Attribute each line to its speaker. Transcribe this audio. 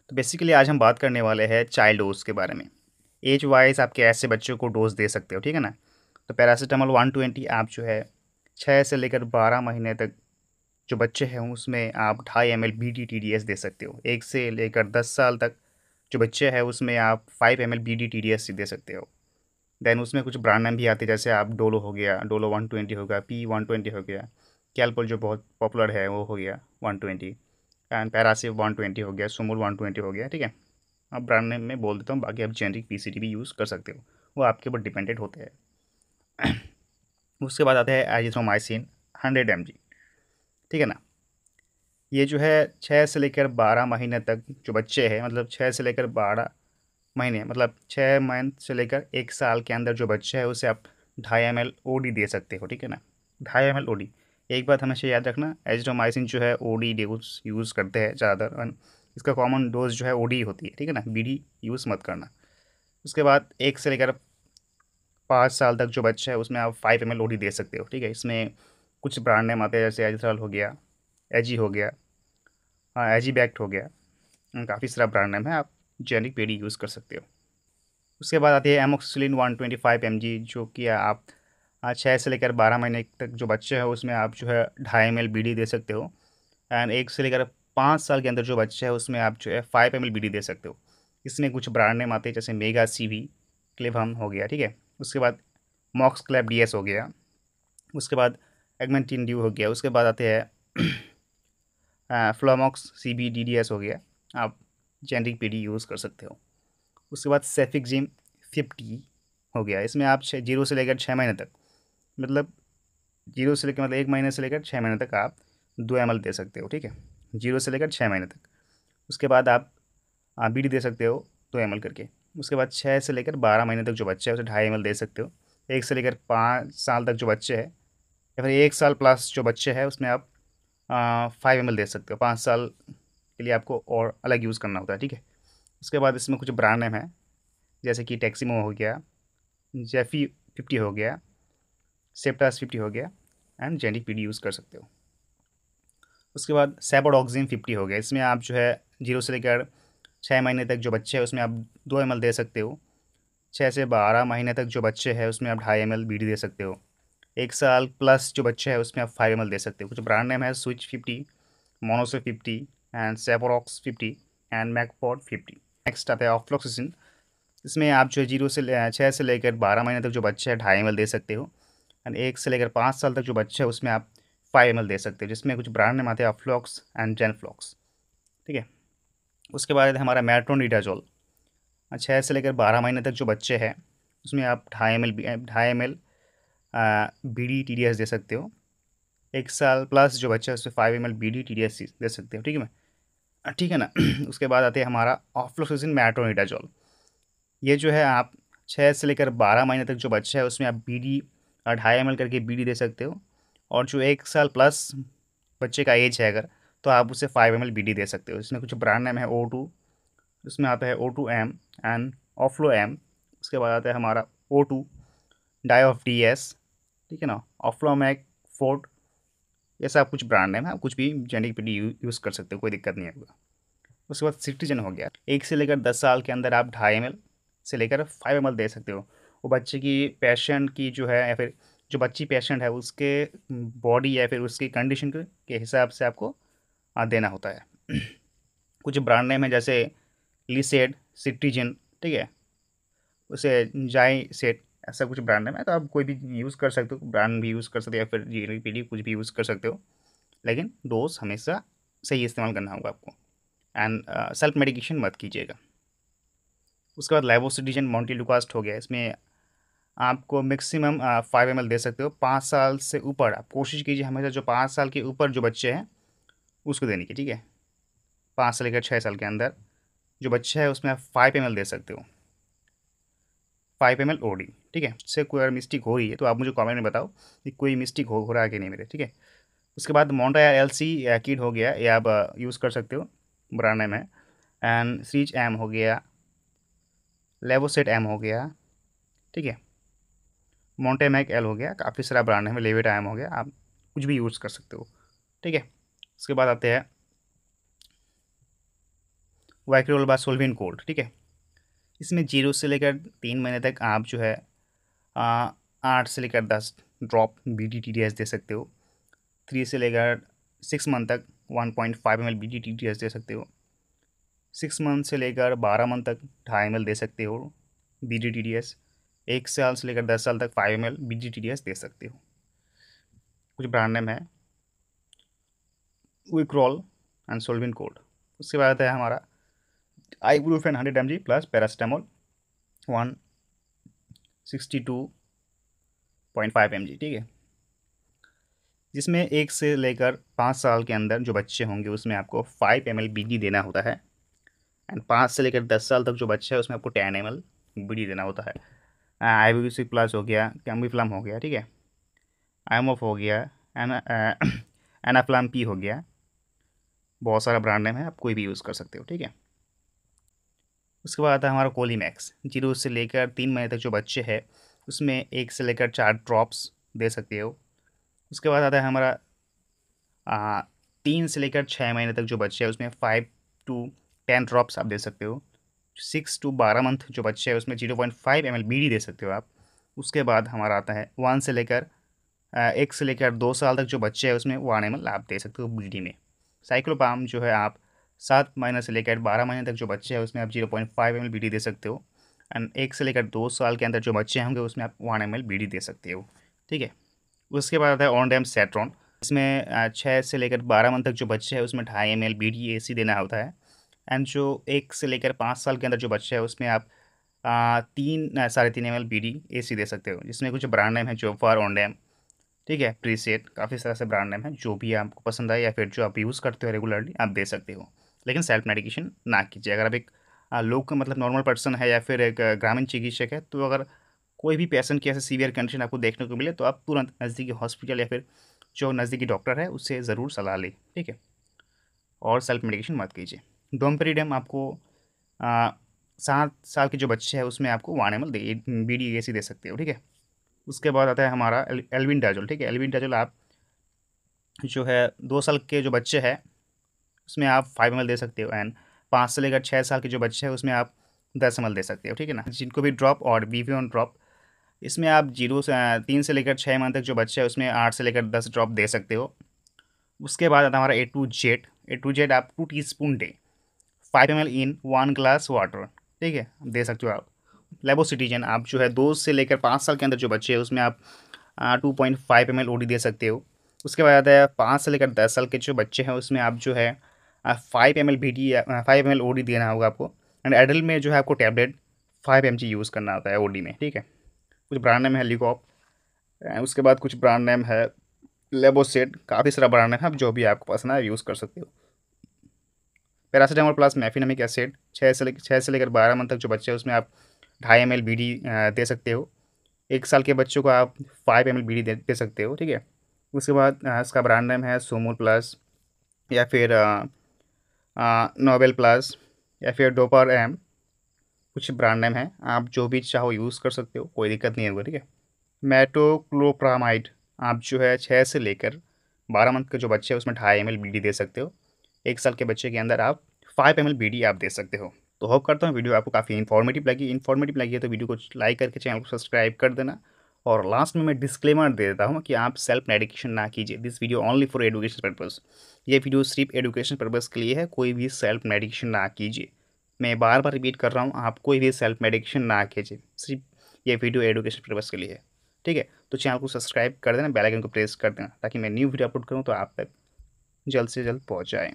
Speaker 1: तो बेसिकली आज हम बात करने वाले हैं चाइल्ड डोज के बारे में। एज वाइज आप कैसे बच्चों को डोज दे सकते हो, ठीक है ना। तो पैरासीटामोल 120 आप जो है 6 से लेकर 12 महीने तक जो बच्चे हैं उसमें आप 2.5 ml BD-TDS दे सकते हो। 1 से लेकर 10 साल तक जो बच्चे हैं उसमें आप 5 ml BD-TDS दे सकते हो। देन उसमें कुछ ब्रांड नेम भी आते हैं, जैसे आप डोलो हो गया, डोलो 120 हो गया, P120 हो गया, कैलपोल जो बहुत पॉपुलर है वो हो गया 120, एंड पैरासिव 120 हो गया, सुमुल 120 हो गया, ठीक है। आप ब्रांड नेम में बोल देता हूँ, बाकी आप जेनरिक PCT भी यूज़ कर सकते हो, वो आपके ऊपर डिपेंडेंट होते हैं। उसके बाद आता है एजिथ्रोमाइसिन 100 mg, ठीक है ना। ये जो है 6 से लेकर 12 महीने तक जो बच्चे हैं, मतलब 6 से लेकर 12 महीने, मतलब 6 मंथ से लेकर 1 साल के अंदर जो बच्चा है उसे आप 2.5 ml OD दे सकते हो, ठीक है ना। 2.5 ml OD। एक बात हमेशा याद रखना, एजिथ्रोमाइसिन जो है OD डोज यूज़ करते हैं ज़्यादातर, इसका कॉमन डोज जो है OD होती है, ठीक है ना। BD यूज़ मत करना। उसके बाद 1 से लेकर 5 साल तक जो बच्चा है उसमें आप 5 ml OD दे सकते हो, ठीक है। इसमें कुछ ब्रांड नेम आते हैं, जैसे एजिथ्रॉल हो गया, एजी हो गया, हाँ एजी बैक्ट हो गया, काफ़ी सारा ब्रांड नेम है, आप जेनिक पेडी यूज़ कर सकते हो। उसके बाद आती है एमोक्सिसिलिन 125 mg, जो कि आप 6 से लेकर 12 महीने तक जो बच्चे हैं उसमें आप जो है 2.5 ml BD दे सकते हो। एंड 1 से लेकर 5 साल के अंदर जो बच्चे हैं उसमें आप जो है 5 ml BD दे सकते हो। इसमें कुछ ब्रांड नेम आते हैं, जैसे मेगा CV, क्लेवम हो गया, ठीक है। उसके बाद मॉक्स क्लैप DS हो गया, उसके बाद एगमेंटिन ड्यू हो गया, उसके बाद आते हैं फ्लोमॉक्स CB DDS हो गया, आप जेनरिक PD यूज़ कर सकते हो। उसके बाद सेफिक्जिम 50 हो गया, इसमें आप 0 से लेकर 6 महीने तक, मतलब 0 से लेकर मतलब 1 महीने से लेकर 6 महीने तक आप 2 ml दे सकते हो, ठीक है। 0 से लेकर 6 महीने तक। उसके बाद आप BD दे सकते हो 2 ml करके। उसके बाद 6 से लेकर 12 महीने तक जो बच्चा है उसे 2.5 ml दे सकते हो। 1 से लेकर 5 साल तक जो बच्चे हैं, या फिर 1 साल प्लस जो बच्चे हैं उसमें आप 5 ml दे सकते हो। 5 साल के लिए आपको और अलग यूज़ करना होता है, ठीक है। उसके बाद इसमें कुछ ब्रांड नेम है, जैसे कि टेक्सिमो हो गया, जेफी 50 हो गया, सेप्टास 50 हो गया, एंड जेनिक PD यूज़ कर सकते हो। उसके बाद सेपोडॉक्सिन 50 हो गया, इसमें आप जो है 0 से लेकर 6 महीने तक जो बच्चे हैं उसमें आप 2 ml दे सकते हो। 6 से 12 महीने तक जो बच्चे हैं उसमें आप 2.5 ml BD दे सकते हो। 1 साल प्लस जो बच्चे हैं उसमें आप 5 ml दे सकते हो। कुछ ब्रांड नेम है, switch 50, मोनोसो 50, and सेपोरॉक्स 50, and Macpod 50। Next आता है ऑफ्लोक्सिसिन, इसमें आप जो है 6 से लेकर 12 महीने तक जो बच्चा है 2.5 ml दे सकते हो। एंड 1 से लेकर 5 साल तक जो बच्चा है उसमें आप 5 ml दे सकते हो, जिसमें कुछ ब्रांड नेम आते हैं अफ्लॉक्स एंड जेनफ्लॉक्स, ठीक है। उसके बाद हमारा मेट्रोनिडाजोल, 6 से लेकर 12 महीने तक जो बच्चे हैं उसमें आप 2.5 ml BD-TDS दे सकते हो। 1 साल प्लस जो बच्चा है उसमें 5 ml BD-TDS दे सकते हो, ठीक है ठीक है ना। उसके बाद आते हैं हमारा ऑफ्लोक्सिसिन मेट्रोनिडाजोल, ये जो है आप 6 से लेकर 12 महीने तक जो बच्चा है उसमें आप BD 2.5 ml करके BD दे सकते हो। और जो 1 साल प्लस बच्चे का एज है अगर, तो आप उसे 5 ml BD दे सकते हो। इसमें कुछ ब्रांड नेम है O2, इसमें आता है O2M एंड ऑफ्लो-M। उसके बाद आता है हमारा O2 डाई ऑफ DS, ठीक है ना, ऑफ्लोमैक फोर्ट। ये सब कुछ ब्रांड नेम है, आप कुछ भी जेनेरिक PD यूज़ कर सकते हो, कोई दिक्कत नहीं होगा। उसके बाद सिट्रीजन हो गया, 1 से लेकर 10 साल के अंदर आप 2.5 ml से लेकर 5 ml दे सकते हो। वो बच्चे की पेशेंट की जो है, या फिर जो बच्ची पेशेंट है उसके बॉडी या फिर उसकी कंडीशन के हिसाब से आपको देना होता है। कुछ ब्रांड नेम है, जैसे लिसेड, सिट्रीजन, ठीक है, उसे जाई सेट, ऐसा कुछ ब्रांड नेम है। तो आप कोई भी यूज़ कर सकते हो, ब्रांड भी यूज़ कर सकते हो, या फिर जेनेरिक PD कुछ भी यूज़ कर सकते हो, लेकिन डोज हमेशा सही इस्तेमाल करना होगा आपको। एंड सेल्फ मेडिकेशन मत कीजिएगा। उसके बाद लेवोसिटिजन मोंटेलुकास्ट हो गया, इसमें आपको मैक्सिमम 5 ml दे सकते हो। 5 साल से ऊपर आप कोशिश कीजिए हमेशा जो 5 साल के ऊपर जो बच्चे हैं उसको देने की, ठीक है। 5 से लेकर 6 साल के अंदर जो बच्चा है उसमें आप 5 ml दे सकते हो, 5 ml OD, ठीक है। इससे कोई अगर मिस्टेक हो रही है तो आप मुझे कमेंट में बताओ कि कोई मिस्टेक हो रहा है कि नहीं मेरे, ठीक है। उसके बाद मोंटा LC किड हो गया, ये आप यूज़ कर सकते हो, ब्रांड नेम है। एंड सीच M हो गया, लेवोसेट M हो गया, ठीक है। मोंटेमैक L हो गया, काफ़ी सारा ब्रांड है, लेविटा M हो गया, आप कुछ भी यूज़ कर सकते हो, ठीक है। उसके बाद आते हैं वाइक्रोल बा सोल्विन कोल्ड, ठीक है। इसमें 0 से लेकर 3 महीने तक आप जो है 8 से लेकर 10 ड्रॉप BDTDS दे सकते हो। 3 से लेकर 6 मंथ तक 1.5 ml BDTDS दे सकते हो। 6 मंथ से लेकर 12 मंथ तक 2.5 ml दे सकते हो BDTDS। 1 साल से लेकर 10 साल तक 5 ml BDTDS दे सकते हो। कुछ ब्रांड नेम है विक्रॉल एंड सोल्विन कोल्ड। उसके बाद आता है हमारा ibuprofen 100 mg plus paracetamol 162.5 mg, ठीक है। जिसमें 1 से लेकर 5 साल के अंदर जो बच्चे होंगे उसमें आपको 5 ml BD देना होता है। एंड 5 से लेकर 10 साल तक जो बच्चा है उसमें आपको 10 ml BD देना होता है। आईबीसी प्लस हो गया, कैम्बिफ्लम हो गया, ठीक है, आइमोफ हो गया, एनाफ्लाम पी हो गया। बहुत सारा ब्रांड नेम है, आप कोई भी यूज़ कर सकते हो, ठीक है। उसके बाद आता है हमारा कोलीमैक्स। 0 से लेकर 3 महीने तक जो बच्चे हैं उसमें 1 से लेकर 4 ड्रॉप्स दे सकते हो। उसके बाद आता है हमारा 3 से लेकर 6 महीने तक जो बच्चे हैं उसमें 5 to 10 ड्रॉप्स आप दे सकते हो। 6 to 12 मंथ जो बच्चे हैं उसमें 0.5 ml BD दे सकते हो आप। उसके बाद हमारा आता है 1 से लेकर 2 साल तक जो बच्चे हैं उसमें 1 ml आप दे सकते हो BD में। साइक्लोपाम जो है आप 7 महीने से लेकर 12 महीने तक जो बच्चे हैं उसमें आप 0.5 ml BD दे सकते हो। एंड 1 से लेकर 2 साल के अंदर जो बच्चे होंगे उसमें आप 1 ml BD दे सकते हो, ठीक है। उसके बाद आता है ऑनडेम सेट्रॉन। इसमें 6 से लेकर 12 मंथ तक जो बच्चे हैं उसमें 2.5 ml BD AC देना होता है। एंड जो 1 से लेकर 5 साल के अंदर जो बच्चे हैं उसमें आप 3.5 ml BD AC दे सकते हो। जिसमें कुछ ब्रांड नेम है जोफार, ऑनडेम, ठीक है, प्रीसेट, काफ़ी सारे से ब्रांड नेम है। जो भी आपको पसंद आए या फिर जो आप यूज़ करते हो रेगुलरली आप दे सकते हो, लेकिन सेल्फ मेडिकेशन ना कीजिए। अगर आप एक लोग मतलब नॉर्मल पर्सन है या फिर एक ग्रामीण चिकित्सक है, तो अगर कोई भी पेशेंट की ऐसे सीवियर कंडीशन आपको देखने को मिले तो आप तुरंत नज़दीकी हॉस्पिटल या फिर जो नज़दीकी डॉक्टर है उससे ज़रूर सलाह लें, ठीक है। और सेल्फ मेडिकेशन मत कीजिए। डोमपेरिडम आपको 7 साल के जो बच्चे हैं उसमें आपको 1 ml BD AC दे सकते हो, ठीक है। उसके बाद आता है हमारा एल्विंडाजोल, ठीक है। एल्विंडाजोल आप जो है 2 साल के जो बच्चे हैं उसमें आप 5 ml दे सकते हो। एंड 5 से लेकर 6 साल के जो बच्चे हैं उसमें आप 10 ml दे सकते हो, ठीक है ना। जिनको भी ड्रॉप और बीवीओन ड्रॉप, इसमें आप 3 से लेकर 6 मंथ तक जो बच्चे हैं उसमें 8 से लेकर 10 ड्रॉप दे सकते हो। उसके बाद आता है हमारा A2Z आप 2 टीस्पून डे 5 ml इन 1 ग्लास वाटर, ठीक है, दे सकते हो आप। लेबोसिटिजन आप जो है 2 से लेकर 5 साल के अंदर जो बच्चे हैं उसमें आप 2.5 ml OD दे सकते हो। उसके बाद आता है 5 से लेकर 10 साल के जो बच्चे हैं उसमें आप जो है 5 ml BD 5 ml OD देना होगा आपको। एंड एडल्ट में जो है आपको टैबलेट 5 mg यूज़ करना होता है OD में, ठीक है। कुछ ब्रांड नेम है लिकॉप, उसके बाद कुछ ब्रांड नेम है लेबोसेट, काफ़ी सारा ब्रांड नेम है, आप जो भी आपको पसंद है यूज़ कर सकते हो। पैरासीटामोल प्लस मेफिनमिक एसिड 6 से लेकर 12 मंथ तक जो बच्चे हैं उसमें आप 2.5 ml BD दे सकते हो। 1 साल के बच्चों को आप 5 ml BD दे सकते हो, ठीक है। उसके बाद इसका ब्रांड नेम है सोमोल प्लस या फिर नोबेल प्लस या फिर डोपर एम, कुछ ब्रांड नेम है, आप जो भी चाहो यूज़ कर सकते हो, कोई दिक्कत नहीं होगा, ठीक है। मेटोक्लोप्रामाइड आप जो है 6 से लेकर 12 मंथ के जो बच्चे हैं उसमें 2.5 ml BD दे सकते हो। 1 साल के बच्चे के अंदर आप 5 ml BD आप दे सकते हो। तो होप करता हूँ वीडियो आपको काफ़ी इन्फॉर्मेटिव लगी है तो वीडियो को लाइक करके चैनल को सब्सक्राइब कर देना। और लास्ट में मैं डिस्क्लेमर दे देता हूँ कि आप सेल्फ मेडिकेशन ना कीजिए। This video only for education purpose. ये वीडियो सिर्फ एजुकेशन पर्पज़ के लिए है, कोई भी सेल्फ मेडिकेशन ना कीजिए। मैं बार बार रिपीट कर रहा हूँ, आप कोई भी सेल्फ मेडिकेशन ना कीजिए, सिर्फ ये वीडियो एजुकेशन पर्पज़ के लिए है, ठीक है। तो चैनल को सब्सक्राइब कर देना, बेल आइकन को प्रेस कर देना ताकि मैं न्यू वीडियो अपलोड करूँ तो आप तक जल्द से जल्द पहुँच जाए।